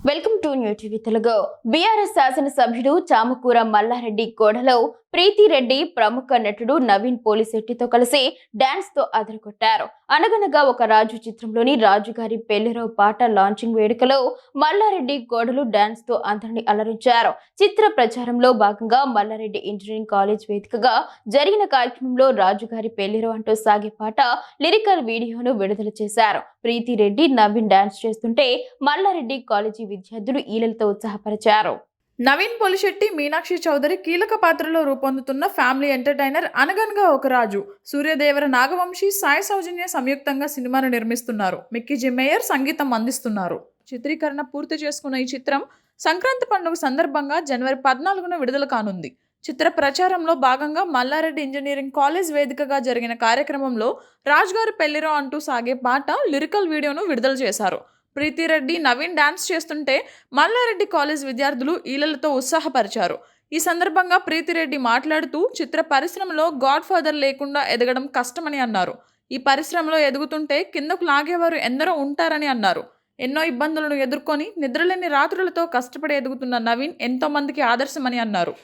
Welcome to new TV Telugu. BRS శాసనసభ్యుడు చామకూర మల్లారెడ్డి కోడలో ప్రీతిరెడ్డి ప్రముఖ నటుడు నవీన్ పోలిశెట్టితో కలిసి డాన్స్ తో అదరగొట్టారు. అనగనగా ఒక రాజు చిత్రంలోని రాజుగారి పెళ్లిరావు పాట లాంచింగ్ వేడుకలో మల్లారెడ్డి కోడలు డాన్స్ తో అందరిని అలరించారు. చిత్ర ప్రచారంలో భాగంగా మల్లారెడ్డి ఇంజనీరింగ్ కాలేజ్ వేదికగా జరిగిన కార్యక్రమంలో రాజుగారి పెళ్లిరావు అంటూ సాగే పాట లిరికల్ వీడియోను విడుదల చేశారు. ప్రీతిరెడ్డి నవీన్ డాన్స్ చేస్తుంటే మల్లారెడ్డి కాలేజీ విద్యార్థులు ఈలలతో ఉత్సాహపరిచారు. నవీన్ పోలిశెట్టి, మీనాక్షి చౌదరి కీలక పాత్రలో రూపొందుతున్న ఫ్యామిలీ ఎంటర్టైనర్ అనగనగా ఒక రాజు సూర్యదేవర నాగవంశీ, సాయి సౌజన్య సంయుక్తంగా సినిమాను నిర్మిస్తున్నారు. మిక్కీ జె మేయర్ సంగీతం అందిస్తున్నారు. చిత్రీకరణ పూర్తి చేసుకున్న ఈ చిత్రం సంక్రాంతి పండుగ సందర్భంగా జనవరి 14న విడుదల కానుంది. చిత్ర ప్రచారంలో భాగంగా మల్లారెడ్డి ఇంజనీరింగ్ కాలేజ్ వేదికగా జరిగిన కార్యక్రమంలో రాజుగారి పెళ్లిరో అంటూ సాగే పాట లిరికల్ వీడియోను విడుదల చేశారు. ప్రీతిరెడ్డి, నవీన్ డాన్స్ చేస్తుంటే మల్లారెడ్డి కాలేజ్ విద్యార్థులు ఈలలతో ఉత్సాహపరిచారు. ఈ సందర్భంగా ప్రీతిరెడ్డి మాట్లాడుతూ చిత్ర పరిశ్రమలో గాడ్ ఫాదర్ లేకుండా ఎదగడం కష్టమని అన్నారు. ఈ పరిశ్రమలో ఎదుగుతుంటే కిందకు లాగేవారు ఎందరో ఉంటారని అన్నారు. ఎన్నో ఇబ్బందులను ఎదుర్కొని నిద్రలేని రాత్రులతో కష్టపడి ఎదుగుతున్న నవీన్ ఎంతో మందికి ఆదర్శమని అన్నారు.